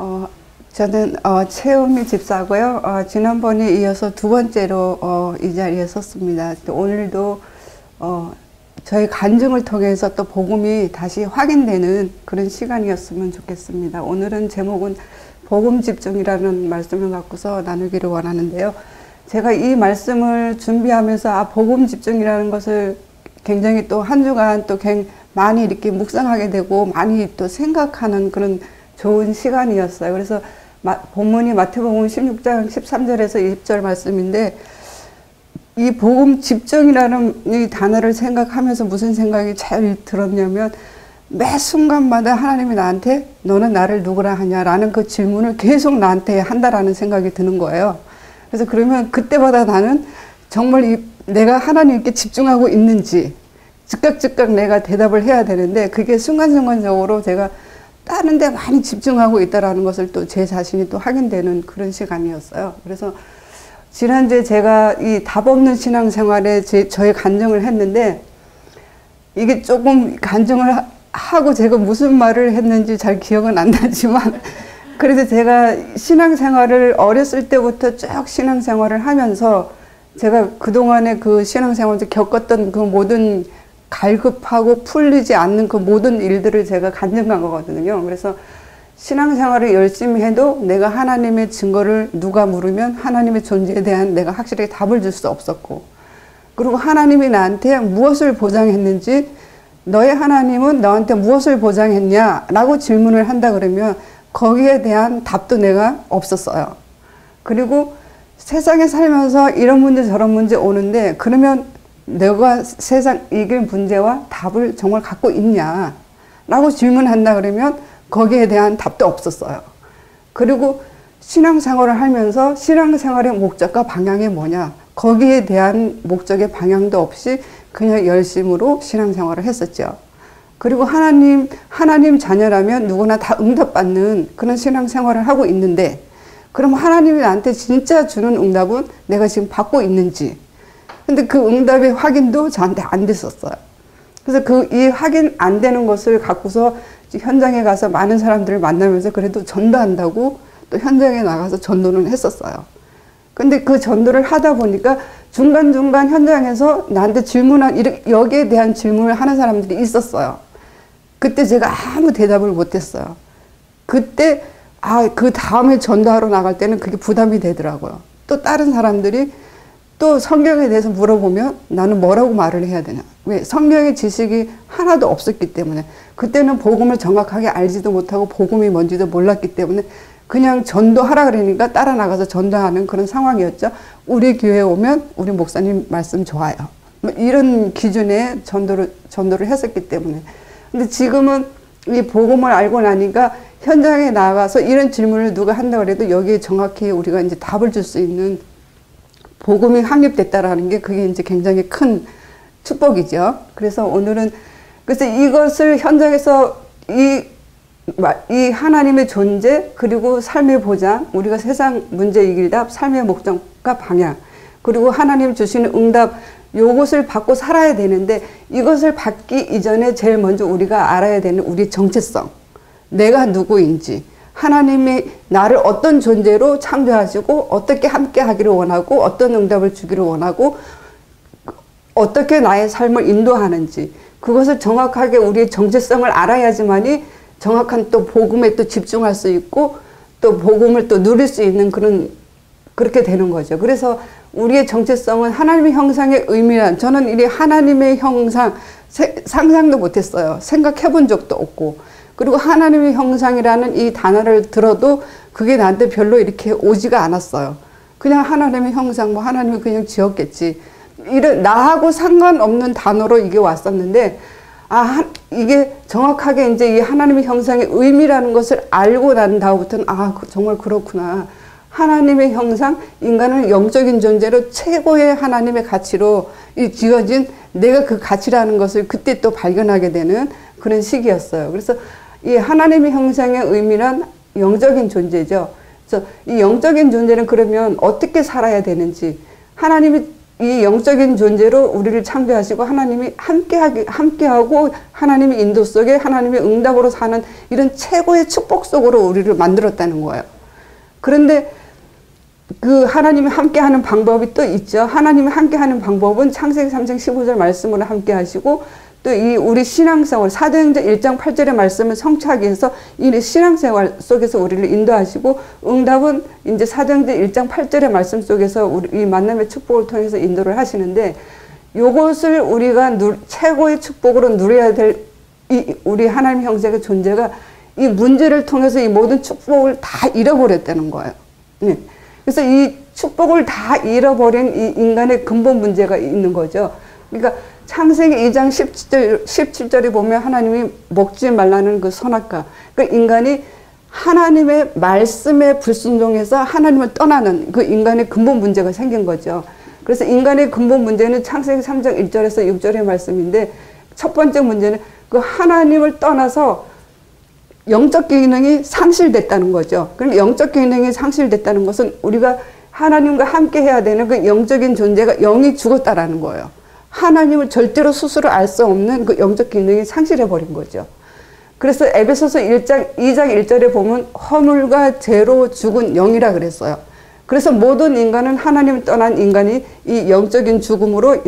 어, 저는 최은미 집사고요. 지난번에 이어서 두 번째로 이 자리에 섰습니다. 또 오늘도 저희 간증을 통해서 또 복음이 다시 확인되는 그런 시간이었으면 좋겠습니다. 오늘은 제목은 복음 집중이라는 말씀을 갖고서 나누기를 원하는데요. 제가 이 말씀을 준비하면서 복음 집중이라는 것을 굉장히 또 한 주간 또 많이 이렇게 묵상하게 되고 많이 또 생각하는 그런 좋은 시간이었어요. 그래서 본문이 마태복음 16장 13절에서 20절 말씀인데, 이 복음 집중이라는 이 단어를 생각하면서 무슨 생각이 잘 들었냐면, 매 순간마다 하나님이 나한테 너는 나를 누구라 하냐라는 그 질문을 계속 나한테 한다라는 생각이 드는 거예요. 그래서 그러면 그때마다 나는 정말 내가 하나님께 집중하고 있는지 즉각 내가 대답을 해야 되는데, 그게 순간순간적으로 제가 다른 데 많이 집중하고 있다라는 것을 또 제 자신이 또 확인되는 그런 시간이었어요. 그래서 지난주에 제가 이 답 없는 신앙생활에 저의 간증을 했는데, 이게 조금 간증을 하고 제가 무슨 말을 했는지 잘 기억은 안 나지만, 그래서 제가 신앙생활을 어렸을 때부터 쭉 신앙생활을 하면서 제가 그동안에 그 신앙생활에서 겪었던 그 모든 갈급하고 풀리지 않는 그 모든 일들을 제가 간증한 거거든요. 그래서 신앙생활을 열심히 해도 내가 하나님의 증거를 누가 물으면 하나님의 존재에 대한 내가 확실하게 답을 줄 수 없었고, 그리고 하나님이 나한테 무엇을 보장했는지, 너의 하나님은 너한테 무엇을 보장했냐 라고 질문을 한다 그러면 거기에 대한 답도 내가 없었어요. 그리고 세상에 살면서 이런 문제 저런 문제 오는데, 그러면 내가 세상 이길 문제와 답을 정말 갖고 있냐 라고 질문한다 그러면 거기에 대한 답도 없었어요. 그리고 신앙생활을 하면서 신앙생활의 목적과 방향이 뭐냐, 거기에 대한 목적의 방향도 없이 그냥 열심으로 신앙생활을 했었죠. 그리고 하나님 자녀라면 누구나 다 응답받는 그런 신앙생활을 하고 있는데, 그럼 하나님이 나한테 진짜 주는 응답은 내가 지금 받고 있는지, 근데 그 응답의 확인도 저한테 안 됐었어요. 그래서 이 확인 안 되는 것을 갖고서 현장에 가서 많은 사람들을 만나면서 그래도 전도한다고 또 현장에 나가서 전도는 했었어요. 근데 그 전도를 하다 보니까 중간중간 현장에서 나한테 여기에 대한 질문을 하는 사람들이 있었어요. 그때 제가 아무 대답을 못했어요. 그때 그 다음에 전도하러 나갈 때는 그게 부담이 되더라고요. 또 다른 사람들이 또 성경에 대해서 물어보면 나는 뭐라고 말을 해야 되냐. 왜? 성경의 지식이 하나도 없었기 때문에. 그때는 복음을 정확하게 알지도 못하고 복음이 뭔지도 몰랐기 때문에 그냥 전도하라 그러니까 따라 나가서 전도하는 그런 상황이었죠. 우리 교회에 오면 우리 목사님 말씀 좋아요. 뭐 이런 기준의 전도를 했었기 때문에. 근데 지금은 이 복음을 알고 나니까 현장에 나가서 이런 질문을 누가 한다고 해도 여기에 정확히 우리가 이제 답을 줄 수 있는 복음이 확립됐다라는 게 그게 이제 굉장히 큰 축복이죠. 그래서 오늘은 그래서 이것을 현장에서 이 하나님의 존재, 그리고 삶의 보장, 우리가 세상 문제 이길 답, 삶의 목적과 방향, 그리고 하나님 주시는 응답, 요것을 받고 살아야 되는데, 이것을 받기 이전에 제일 먼저 우리가 알아야 되는 우리의 정체성, 내가 누구인지, 하나님이 나를 어떤 존재로 창조하시고 어떻게 함께 하기를 원하고 어떤 응답을 주기를 원하고 어떻게 나의 삶을 인도하는지, 그것을 정확하게 우리의 정체성을 알아야지만이 정확한 또 복음에 또 집중할 수 있고 또 복음을 또 누릴 수 있는 그렇게 되는 거죠. 그래서 우리의 정체성은 하나님의 형상의 의미란, 저는 이 하나님의 형상 상상도 못했어요. 생각해 본 적도 없고, 그리고 하나님의 형상이라는 이 단어를 들어도 그게 나한테 별로 이렇게 오지가 않았어요. 그냥 하나님의 형상, 뭐 하나님이 그냥 지었겠지. 나하고 상관없는 단어로 이게 왔었는데, 이게 정확하게 이제 이 하나님의 형상의 의미라는 것을 알고 난 다음부터는, 정말 그렇구나. 하나님의 형상, 인간은 영적인 존재로 최고의 하나님의 가치로 지어진 내가 그 가치라는 것을 그때 또 발견하게 되는 그런 시기였어요. 그래서 이 하나님의 형상의 의미란 영적인 존재죠. 그래서 이 영적인 존재는 그러면 어떻게 살아야 되는지, 하나님이 이 영적인 존재로 우리를 창조하시고 하나님이 함께하고 하나님의 인도 속에 하나님의 응답으로 사는 이런 최고의 축복 속으로 우리를 만들었다는 거예요. 그런데 그 하나님이 함께하는 방법이 또 있죠. 하나님이 함께하는 방법은 창세기 3장 15절 말씀으로 함께하시고 또 이 우리 신앙생활 사도행전 1장 8절의 말씀을 성취하기 위해서 이 신앙생활 속에서 우리를 인도하시고 응답은 이제 사도행전 1장 8절의 말씀 속에서 우리 이 만남의 축복을 통해서 인도를 하시는데 요것을 우리가 최고의 축복으로 누려야 될 이 우리 하나님 형제의 존재가 이 문제를 통해서 이 모든 축복을 다 잃어버렸다는 거예요. 네. 그래서 이 축복을 다 잃어버린 이 인간의 근본 문제가 있는 거죠. 그러니까 창세기 2장 17절에 보면 하나님이 먹지 말라는 그 선악과. 그 인간이 하나님의 말씀에 불순종해서 하나님을 떠나는 그 인간의 근본 문제가 생긴 거죠. 그래서 인간의 근본 문제는 창세기 3장 1절에서 6절의 말씀인데 첫 번째 문제는 그 하나님을 떠나서 영적 기능이 상실됐다는 거죠. 그럼 영적 기능이 상실됐다는 것은 우리가 하나님과 함께 해야 되는 그 영적인 존재가 영이 죽었다라는 거예요. 하나님을 절대로 스스로 알 수 없는 그 영적 기능이 상실해버린 거죠. 그래서 에베소서 2장 1절에 보면 허물과 죄로 죽은 영이라 그랬어요. 그래서 모든 인간은 하나님을 떠난 인간이 이 영적인 죽음으로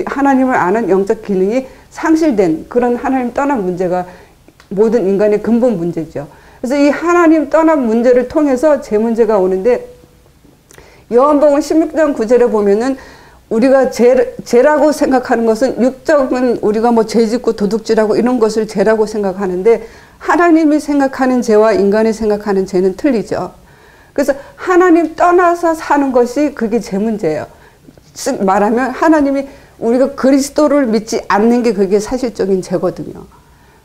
하나님을 아는 영적 기능이 상실된 그런 하나님 떠난 문제가 모든 인간의 근본 문제죠. 그래서 이 하나님 떠난 문제를 통해서 제 문제가 오는데 요한복음 16장 9절에 보면은 우리가 죄라고 생각하는 것은 육적은 우리가 뭐 죄짓고 도둑질하고 이런 것을 죄라고 생각하는데 하나님이 생각하는 죄와 인간이 생각하는 죄는 틀리죠. 그래서 하나님 떠나서 사는 것이 그게 죄 문제예요. 즉 말하면 하나님이 우리가 그리스도를 믿지 않는 게 그게 사실적인 죄거든요.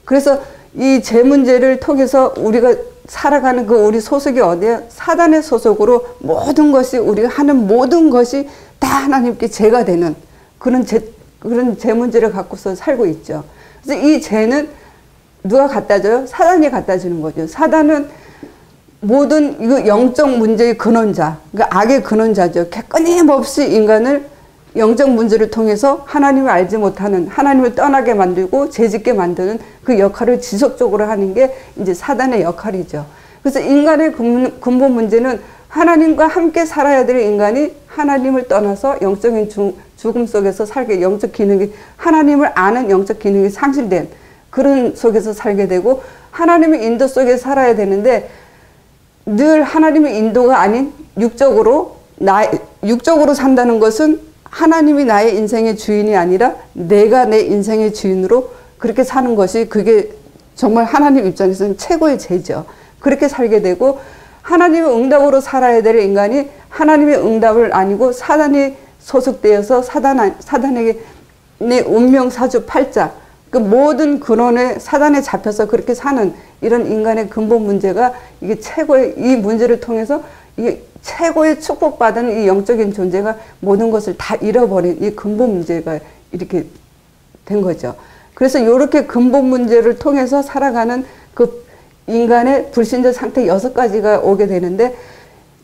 그래서 이 죄 문제를 통해서 우리가 살아가는 그 우리 소속이 어디야? 사단의 소속으로 모든 것이 우리가 하는 모든 것이 다 하나님께 죄가 되는 그런 죄 문제를 갖고서 살고 있죠. 그래서 이 죄는 누가 갖다 줘요? 사단이 갖다 주는 거죠. 사단은 모든 이거 영적 문제의 근원자, 그러니까 악의 근원자죠. 끊임없이 인간을 영적 문제를 통해서 하나님을 알지 못하는, 하나님을 떠나게 만들고 죄짓게 만드는 그 역할을 지속적으로 하는 게 이제 사단의 역할이죠. 그래서 인간의 근본 문제는 하나님과 함께 살아야 될 인간이 하나님을 떠나서 영적인 죽음 속에서 살게, 영적 기능이, 하나님을 아는 영적 기능이 상실된 그런 속에서 살게 되고 하나님의 인도 속에 살아야 되는데 늘 하나님의 인도가 아닌 육적으로 산다는 것은 하나님이 나의 인생의 주인이 아니라 내가 내 인생의 주인으로 그렇게 사는 것이 그게 정말 하나님 입장에서는 최고의 죄죠. 그렇게 살게 되고 하나님의 응답으로 살아야 될 인간이 하나님의 응답을 아니고 사단이 소속되어서 사단에게 내 운명 사주 팔자 그 모든 근원에 사단에 잡혀서 그렇게 사는 이런 인간의 근본 문제가 이게 최고의 이 문제를 통해서 이게 최고의 축복받은 이 영적인 존재가 모든 것을 다 잃어버린 이 근본 문제가 이렇게 된 거죠. 그래서 이렇게 근본 문제를 통해서 살아가는 그 인간의 불신자 상태 6가지가 오게 되는데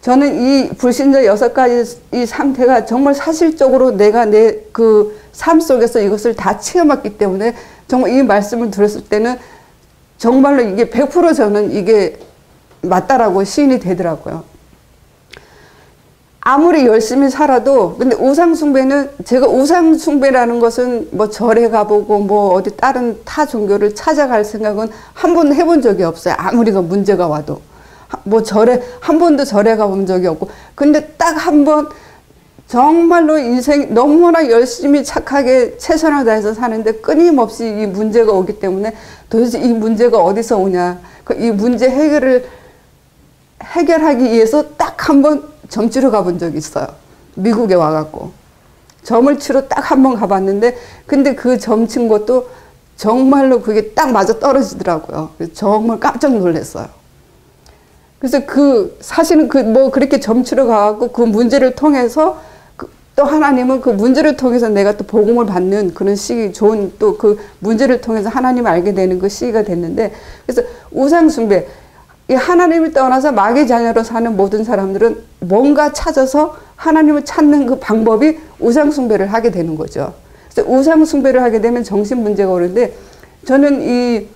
저는 이 불신자 6가지 이 상태가 정말 사실적으로 내가 내 그 삶 속에서 이것을 다 체험했기 때문에 정말 이 말씀을 들었을 때는 정말로 이게 100% 저는 이게 맞다라고 시인이 되더라고요. 아무리 열심히 살아도 근데 우상숭배는 제가 우상숭배라는 것은 뭐 절에 가보고 뭐 어디 다른 타 종교를 찾아갈 생각은 한 번도 해본 적이 없어요. 아무리 그 문제가 와도 뭐 한 번도 절에 가본 적이 없고 근데 딱 한 번 정말로 인생 너무나 열심히 착하게 최선을 다해서 사는데 끊임없이 이 문제가 오기 때문에 도대체 이 문제가 어디서 오냐 이 문제 해결하기 위해서 딱 한 번 점 치러 가본 적이 있어요. 미국에 와갖고 점을 치러 딱 한 번 가봤는데 근데 그 점 친 것도 정말로 그게 딱 맞아 떨어지더라고요. 그래서 정말 깜짝 놀랐어요. 그래서 사실은 뭐 그렇게 점 치러 가갖고 그 문제를 통해서 또 하나님은 그 문제를 통해서 내가 또 복음을 받는 그런 시기 좋은 또 그 문제를 통해서 하나님을 알게 되는 그 시기가 됐는데 그래서 우상숭배 이 하나님을 떠나서 마귀 자녀로 사는 모든 사람들은 뭔가 찾아서 하나님을 찾는 그 방법이 우상숭배를 하게 되는 거죠. 그래서 우상숭배를 하게 되면 정신문제가 오는데, 저는 이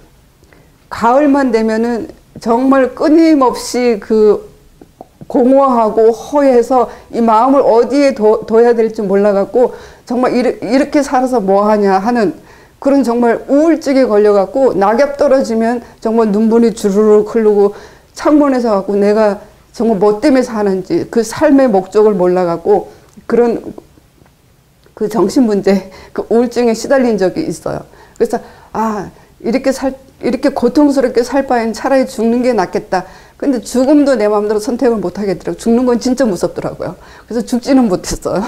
가을만 되면은 정말 끊임없이 그 공허하고 허해서 이 마음을 어디에 둬야 될지 몰라갖고 정말 이렇게 살아서 뭐하냐 하는 그런 정말 우울증에 걸려갖고 낙엽 떨어지면 정말 눈물이 주르륵 흐르고 창문에서 갖고 내가 정말 뭐 때문에 사는지 그 삶의 목적을 몰라갖고 그런 그 정신문제, 그 우울증에 시달린 적이 있어요. 그래서 이렇게 고통스럽게 살 바엔 차라리 죽는 게 낫겠다. 근데 죽음도 내 마음대로 선택을 못 하겠더라고요. 죽는 건 진짜 무섭더라고요. 그래서 죽지는 못했어요.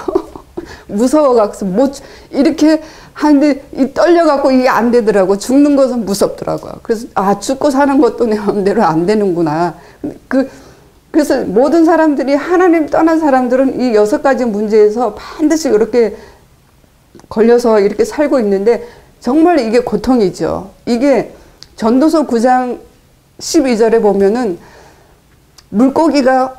무서워갖고 이렇게 하는데 떨려갖고 이게 안 되더라고. 죽는 것은 무섭더라고요. 그래서 죽고 사는 것도 내 마음대로 안 되는구나. 그래서 모든 사람들이, 하나님 떠난 사람들은 이 6가지 문제에서 반드시 이렇게 걸려서 이렇게 살고 있는데 정말 이게 고통이죠. 이게 전도서 9장 12절에 보면은 물고기가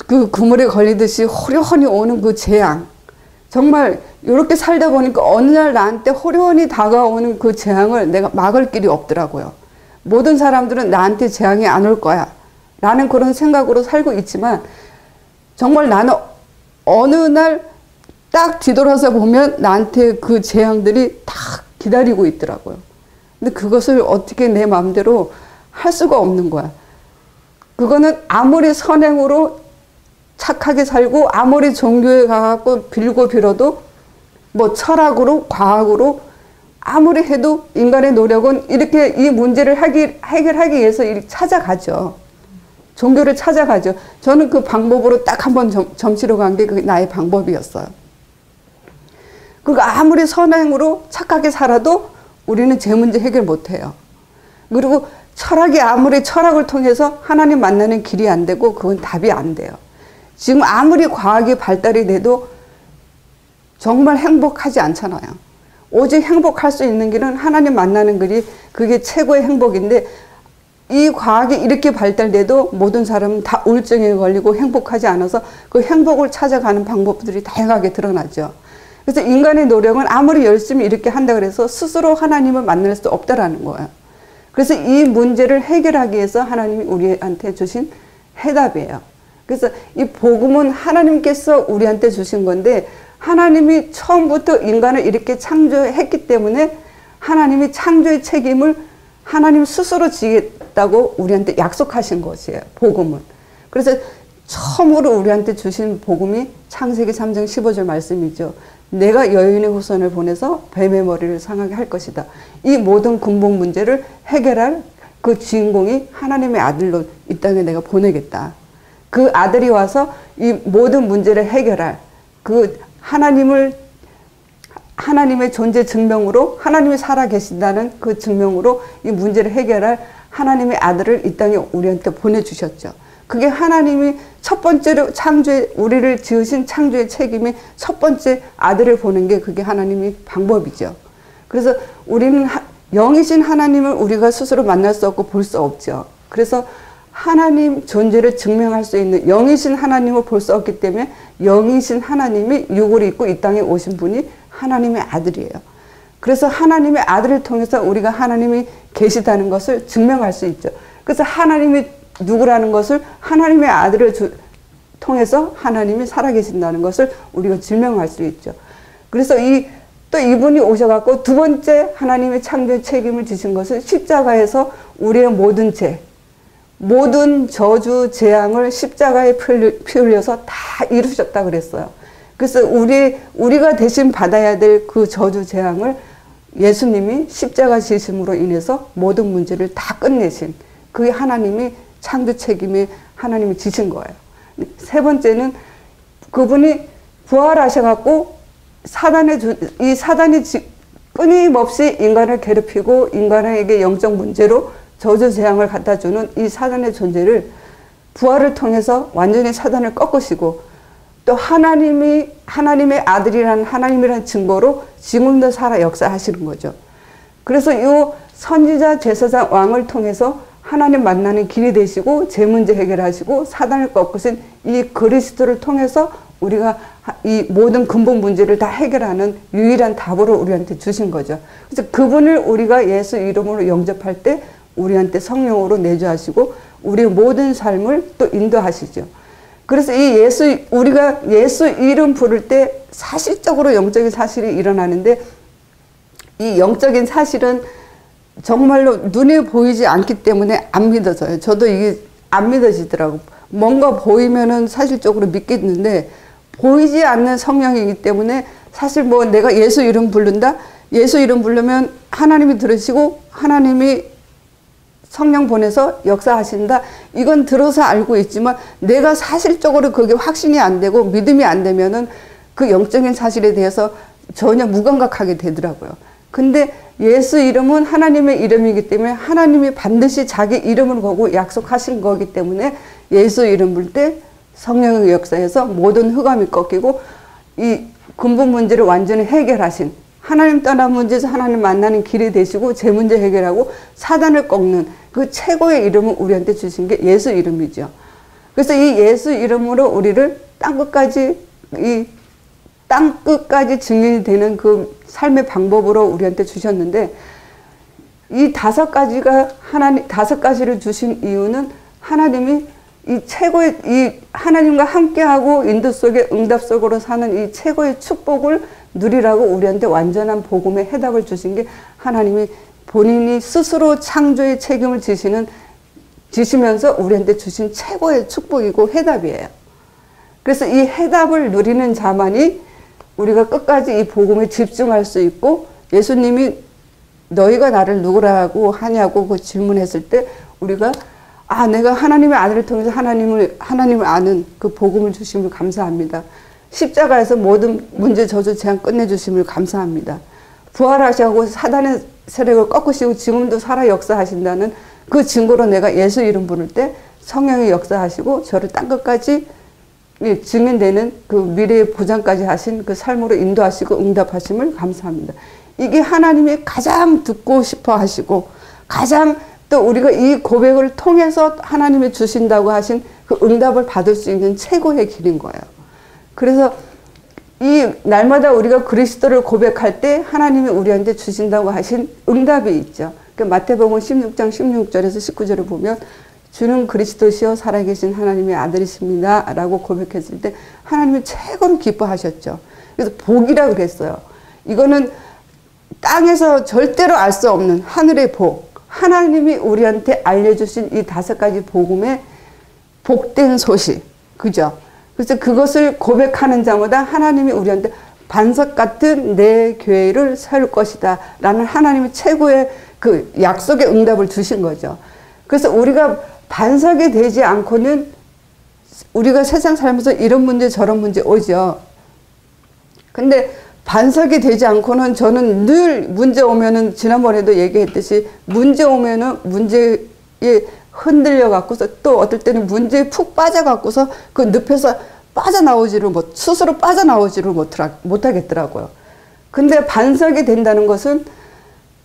그 그물에 걸리듯이 호련히 오는 그 재앙, 정말 이렇게 살다 보니까 어느 날 나한테 호련히 다가오는 그 재앙을 내가 막을 길이 없더라고요. 모든 사람들은 나한테 재앙이 안 올 거야 라는 그런 생각으로 살고 있지만, 정말 나는 어느 날 딱 뒤돌아서 보면 나한테 그 재앙들이 다 기다리고 있더라고요. 근데 그것을 어떻게 내 마음대로 할 수가 없는 거야. 그거는 아무리 선행으로 착하게 살고 아무리 종교에 가갖고 빌고 빌어도 뭐 철학으로 과학으로 아무리 해도 인간의 노력은 이렇게 이 문제를 해결하기 위해서 찾아가죠. 종교를 찾아가죠. 저는 그 방법으로 딱 한 번 점치러 간 게 그게 나의 방법이었어요. 그러니까 아무리 선행으로 착하게 살아도 우리는 제 문제 해결 못해요. 그리고 철학이 아무리 철학을 통해서 하나님 만나는 길이 안 되고 그건 답이 안 돼요. 지금 아무리 과학이 발달이 돼도 정말 행복하지 않잖아요. 오직 행복할 수 있는 길은 하나님 만나는 길이 그게 최고의 행복인데, 이 과학이 이렇게 발달돼도 모든 사람은 다 우울증에 걸리고 행복하지 않아서 그 행복을 찾아가는 방법들이 다양하게 드러나죠. 그래서 인간의 노력은 아무리 열심히 이렇게 한다 그래서 스스로 하나님을 만날 수 없다라는 거예요. 그래서 이 문제를 해결하기 위해서 하나님이 우리한테 주신 해답이에요. 그래서 이 복음은 하나님께서 우리한테 주신 건데, 하나님이 처음부터 인간을 이렇게 창조했기 때문에 하나님이 창조의 책임을 하나님 스스로 지겠다고 우리한테 약속하신 것이에요, 복음은. 그래서 처음으로 우리한테 주신 복음이 창세기 3장 15절 말씀이죠. 내가 여인의 후손을 보내서 뱀의 머리를 상하게 할 것이다. 이 모든 근본 문제를 해결할 그 주인공이 하나님의 아들로 이 땅에 내가 보내겠다. 그 아들이 와서 이 모든 문제를 해결할 그 하나님의 존재 증명으로, 하나님이 살아계신다는 그 증명으로 이 문제를 해결할 하나님의 아들을 이 땅에 우리한테 보내주셨죠. 그게 하나님이 첫 번째로 우리를 지으신 창조의 책임이 첫 번째 아들을 보는 게 그게 하나님의 방법이죠. 그래서 우리는 영이신 하나님을 우리가 스스로 만날 수 없고 볼 수 없죠. 그래서 하나님 존재를 증명할 수 있는 영이신 하나님을 볼 수 없기 때문에 영이신 하나님이 육을 입고 이 땅에 오신 분이 하나님의 아들이에요. 그래서 하나님의 아들을 통해서 우리가 하나님이 계시다는 것을 증명할 수 있죠. 그래서 하나님이 누구라는 것을 하나님의 아들을 통해서 하나님이 살아계신다는 것을 우리가 증명할 수 있죠. 그래서 또 이분이 오셔갖고 두 번째 하나님의 창조의 책임을 지신 것은 십자가에서 우리의 모든 죄, 모든 저주, 재앙을 십자가에 피 흘려서 다 이루셨다 그랬어요. 그래서 우리가 대신 받아야 될 그 저주, 재앙을 예수님이 십자가 지심으로 인해서 모든 문제를 다 끝내신 그게 하나님이 창조 책임에 하나님이 지신 거예요. 세 번째는 그분이 부활하셔갖고 사단이 끊임없이 인간을 괴롭히고 인간에게 영적 문제로 저주 재앙을 갖다 주는 이 사단의 존재를 부활을 통해서 완전히 사단을 꺾으시고 또 하나님의 아들이라는 증거로 지금도 살아 역사하시는 거죠. 그래서 이 선지자 제사장 왕을 통해서 하나님 만나는 길이 되시고 제 문제 해결하시고 사단을 꺾으신 이 그리스도를 통해서 우리가 이 모든 근본 문제를 다 해결하는 유일한 답으로 우리한테 주신 거죠. 그래서 그분을 우리가 예수 이름으로 영접할 때 우리한테 성령으로 내주하시고 우리의 모든 삶을 또 인도하시죠. 그래서 우리가 예수 이름 부를 때 사실적으로 영적인 사실이 일어나는데 이 영적인 사실은 정말로 눈에 보이지 않기 때문에 안 믿어져요. 저도 이게 안 믿어지더라고. 뭔가 보이면은 사실적으로 믿겠는데 보이지 않는 성령이기 때문에 사실 뭐 내가 예수 이름 부른다? 예수 이름 부르면 하나님이 들으시고 하나님이 성령 보내서 역사하신다. 이건 들어서 알고 있지만 내가 사실적으로 그게 확신이 안 되고 믿음이 안 되면은 그 영적인 사실에 대해서 전혀 무감각하게 되더라고요. 근데 예수 이름은 하나님의 이름이기 때문에 하나님이 반드시 자기 이름을 보고 약속하신 거기 때문에 예수 이름 부를 때 성령의 역사에서 모든 흑암이 꺾이고 이 근본 문제를 완전히 해결하신 하나님 떠난 문제에서 하나님 만나는 길이 되시고 제 문제 해결하고 사단을 꺾는 그 최고의 이름을 우리한테 주신 게 예수 이름이죠. 그래서 이 예수 이름으로 우리를 땅끝까지 증인이 되는 그 삶의 방법으로 우리한테 주셨는데 이 다섯 가지를 주신 이유는 하나님이 이 최고의 이 하나님과 함께하고 인도 속에 응답 속으로 사는 이 최고의 축복을 누리라고 우리한테 완전한 복음의 해답을 주신 게 하나님이 본인이 스스로 창조의 책임을 지시면서 우리한테 주신 최고의 축복이고 해답이에요. 그래서 이 해답을 누리는 자만이 우리가 끝까지 이 복음에 집중할 수 있고 예수님이 너희가 나를 누구라고 하냐고 그 질문했을 때 우리가 내가 하나님의 아들을 통해서 하나님을 아는 그 복음을 주심을 감사합니다. 십자가에서 모든 문제 저주 재앙 끝내주심을 감사합니다. 부활하시고 사단의 세력을 꺾으시고 지금도 살아 역사하신다는 그 증거로 내가 예수 이름 부를 때 성령이 역사하시고 저를 땅끝까지 증인되는 그 미래의 보장까지 하신 그 삶으로 인도하시고 응답하심을 감사합니다. 이게 하나님이 가장 듣고 싶어 하시고 가장 또 우리가 이 고백을 통해서 하나님이 주신다고 하신 그 응답을 받을 수 있는 최고의 길인 거예요. 그래서 이 날마다 우리가 그리스도를 고백할 때 하나님이 우리한테 주신다고 하신 응답이 있죠. 그러니까 마태복음 16장 16절에서 19절을 보면 주는 그리스도시요 살아계신 하나님의 아들이십니다 라고 고백했을 때 하나님이 최고로 기뻐하셨죠. 그래서 복이라 그랬어요. 이거는 땅에서 절대로 알 수 없는 하늘의 복, 하나님이 우리한테 알려주신 이 다섯 가지 복음의 복된 소식, 그죠? 그래서 그것을 고백하는 자마다 하나님이 우리한테 반석 같은 내 교회를 세울 것이다 라는 하나님의 최고의 그 약속의 응답을 주신 거죠. 그래서 우리가 반석이 되지 않고는 우리가 세상 살면서 이런 문제 저런 문제 오죠. 근데 반석이 되지 않고는 저는 늘 문제 오면은 지난번에도 얘기했듯이 문제 오면은 문제에 흔들려 갖고서 또 어떨 때는 문제에 푹 빠져 갖고서 그 늪에서 스스로 빠져나오지를 못하겠더라고요. 근데 반석이 된다는 것은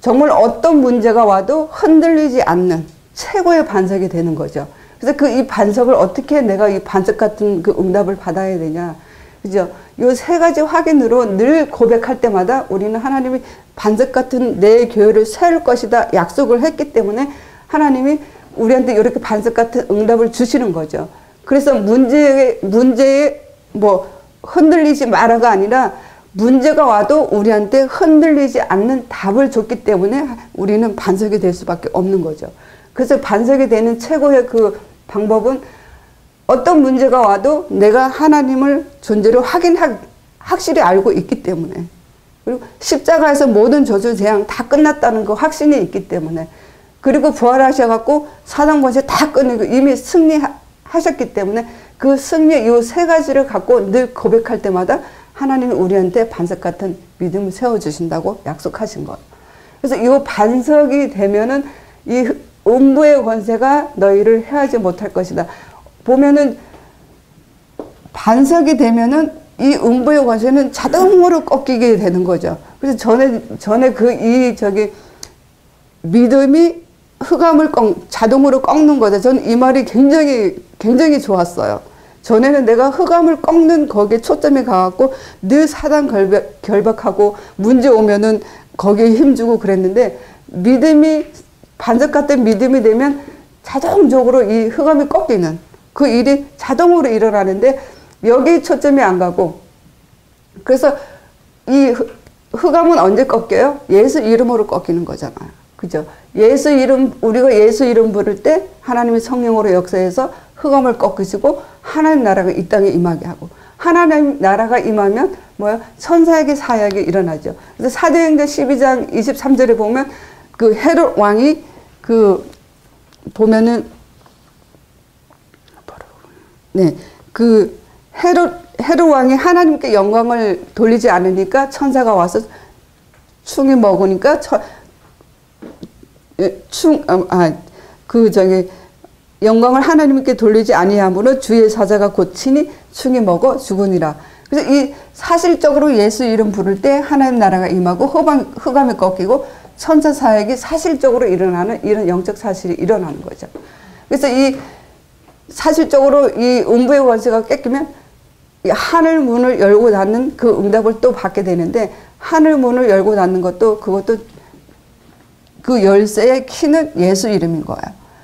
정말 어떤 문제가 와도 흔들리지 않는 최고의 반석이 되는 거죠. 그래서 이 반석을 어떻게 내가 이 반석 같은 그 응답을 받아야 되냐. 그죠? 요 세 가지 확인으로 늘 고백할 때마다 우리는 하나님이 반석 같은 내 교회를 세울 것이다 약속을 했기 때문에 하나님이 우리한테 이렇게 반석 같은 응답을 주시는 거죠. 그래서 문제에 뭐 흔들리지 마라가 아니라 문제가 와도 우리한테 흔들리지 않는 답을 줬기 때문에 우리는 반석이 될 수밖에 없는 거죠. 그래서 반석이 되는 최고의 그 방법은 어떤 문제가 와도 내가 하나님을 존재를 확실히 알고 있기 때문에 그리고 십자가에서 모든 저주 재앙 다 끝났다는 그 확신이 있기 때문에 그리고 부활하셔갖고 사단 권세 다 끝내고 이미 승리하셨기 때문에 그 승리 이 세 가지를 갖고 늘 고백할 때마다 하나님이 우리한테 반석 같은 믿음을 세워주신다고 약속하신 거예요. 그래서 이 반석이 되면은 이 음부의 권세가 너희를 해하지 못할 것이다. 보면은 반석이 되면은 이 음부의 권세는 자동으로 꺾이게 되는 거죠. 그래서 전에 믿음이 흑암을 자동으로 꺾는 거다. 저는 이 말이 굉장히 좋았어요. 전에는 내가 흑암을 꺾는 거기에 초점이 가갖고 늘 사단 결박하고 문제 오면은 거기에 힘주고 그랬는데, 믿음이 반석 같은 믿음이 되면 자동적으로 이 흑암이 꺾이는 그 일이 자동으로 일어나는데, 여기 초점이 안 가고, 그래서 이 흑암은 언제 꺾여요? 예수 이름으로 꺾이는 거잖아요. 그죠? 예수 이름, 우리가 예수 이름 부를 때 하나님의 성령으로 역사해서 흑암을 꺾으시고 하나님 나라가 이 땅에 임하게 하고, 하나님 나라가 임하면 뭐야? 천사에게 사역이 일어나죠. 그래서 사도행전 12장 23절에 보면 그 헤롯 왕이 보면은 네, 그 헤롯 왕이 하나님께 영광을 돌리지 않으니까 천사가 와서 충이 먹으니까 영광을 하나님께 돌리지 아니하므로 주의 사자가 고치니 충이 먹어 죽으니라. 그래서 이 사실적으로 예수 이름 부를 때 하나님 나라가 임하고 흑암이 꺾이고 천사 사역이 사실적으로 일어나는 이런 영적 사실이 일어나는 거죠. 그래서 이 사실적으로 이 음부의 권세가 꺾이면 이 하늘 문을 열고 닫는 그 응답을 또 받게 되는데, 하늘 문을 열고 닫는 것도 그것도 그 열쇠의 키는 예수 이름인 거예요.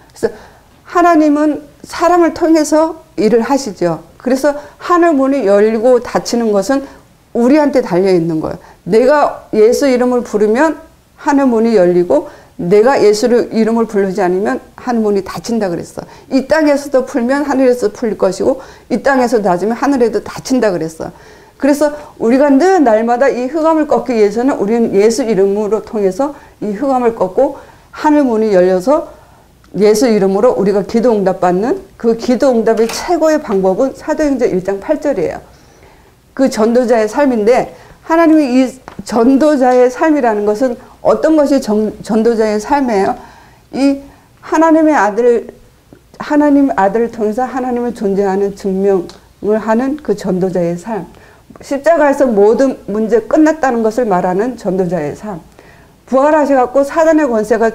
그래서 하나님은 사람을 통해서 일을 하시죠. 그래서 하늘 문이 열고 닫히는 것은 우리한테 달려 있는 거예요. 내가 예수 이름을 부르면 하늘 문이 열리고, 내가 예수 이름을 부르지 않으면 하늘 문이 닫힌다 그랬어. 이 땅에서도 풀면 하늘에서 풀릴 것이고, 이 땅에서 닫으면 하늘에도 닫힌다 그랬어. 그래서 우리가 늘 날마다 이 흑암을 꺾기 위해서는 우리는 예수 이름으로 통해서 이 흑암을 꺾고 하늘 문이 열려서 예수 이름으로 우리가 기도 응답 받는, 그 기도 응답의 최고의 방법은 사도행전 1장 8절이에요. 그 전도자의 삶인데, 하나님이 이 전도자의 삶이라는 것은 어떤 것이 전도자의 삶이에요? 이 하나님 아들을 통해서 하나님을 존재하는 증명을 하는 그 전도자의 삶. 십자가에서 모든 문제 끝났다는 것을 말하는 전도자의 삶. 부활하셔갖고 사단의 권세가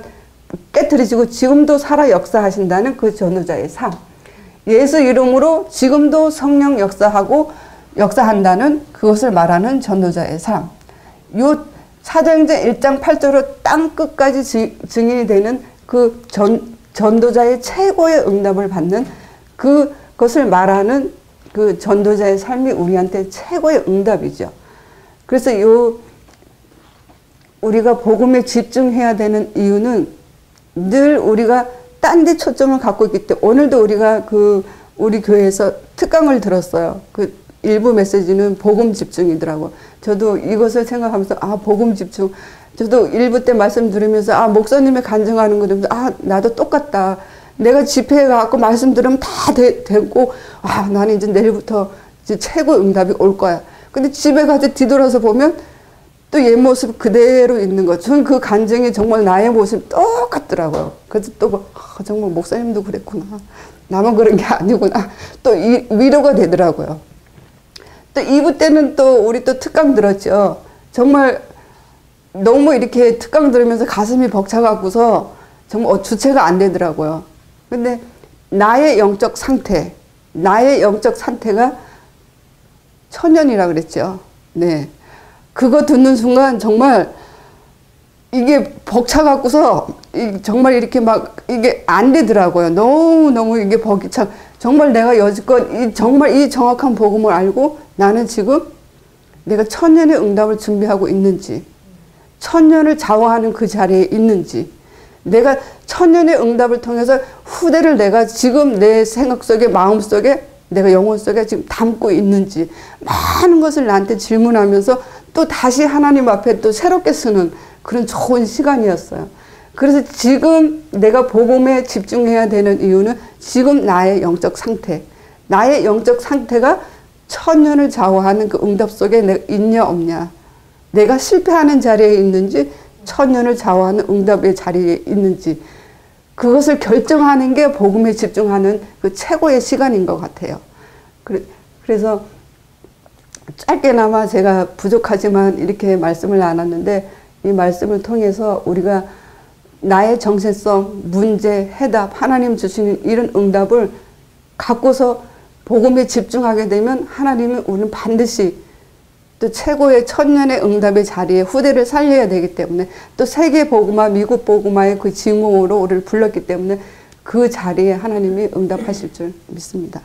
깨트리시고 지금도 살아 역사하신다는 그 전도자의 삶. 예수 이름으로 지금도 성령 역사한다는 그것을 말하는 전도자의 삶. 요 사도행전 1장 8절로 땅 끝까지 증인이 되는 그 전도자의 최고의 응답을 받는 그것을 말하는 그 전도자의 삶이 우리한테 최고의 응답이죠. 그래서 우리가 복음에 집중해야 되는 이유는 늘 우리가 딴 데 초점을 갖고 있기 때문에, 오늘도 우리가 우리 교회에서 특강을 들었어요. 그 일부 메시지는 복음 집중이더라고. 저도 이것을 생각하면서 복음 집중. 저도 일부 때 말씀 들으면서 목사님의 간증하는 거 들으면서 나도 똑같다. 내가 집회에 가고 말씀 들으면 다 되고 나는 이제 내일부터 이제 최고 응답이 올 거야. 근데 집에 가서 뒤돌아서 보면 또 옛 모습 그대로 있는 거. 저는 그 간증이 정말 나의 모습 똑같더라고요. 그래서 또 정말 목사님도 그랬구나. 나만 그런 게 아니구나. 또 위로가 되더라고요. 또 2부 때는 또 우리 또 특강 들었죠. 정말 너무 이렇게 특강 들으면서 가슴이 벅차갖고서 정말 주체가 안 되더라고요. 근데 나의 영적 상태가 천년이라 그랬죠. 네. 그거 듣는 순간 정말 이게 벅차갖고서 정말 이렇게 막 이게 안 되더라고요. 너무 이게 정말 내가 여지껏 정말 이 정확한 복음을 알고 나는 지금 내가 천년의 응답을 준비하고 있는지, 천년을 좌우하는 그 자리에 있는지, 내가 천년의 응답을 통해서 후대를 내가 지금 내 생각 속에, 마음 속에, 내가 영혼 속에 지금 담고 있는지, 많은 것을 나한테 질문하면서 또 다시 하나님 앞에 또 새롭게 쓰는 그런 좋은 시간이었어요. 그래서 지금 내가 복음에 집중해야 되는 이유는 지금 나의 영적 상태가 천년을 좌우하는 그 응답 속에 내가 있냐 없냐, 내가 실패하는 자리에 있는지 천년을 좌우하는 응답의 자리에 있는지, 그것을 결정하는 게 복음에 집중하는 그 최고의 시간인 것 같아요. 그래서 짧게나마 제가 부족하지만 이렇게 말씀을 나눴는데, 이 말씀을 통해서 우리가 나의 정체성, 문제, 해답, 하나님 주시는 이런 응답을 갖고서 복음에 집중하게 되면 하나님은 우리는 반드시 또 최고의 천년의 응답의 자리에 후대를 살려야 되기 때문에 또 세계 복음화, 미국 복음화의 그 징후로 우리를 불렀기 때문에 그 자리에 하나님이 응답하실 줄 믿습니다.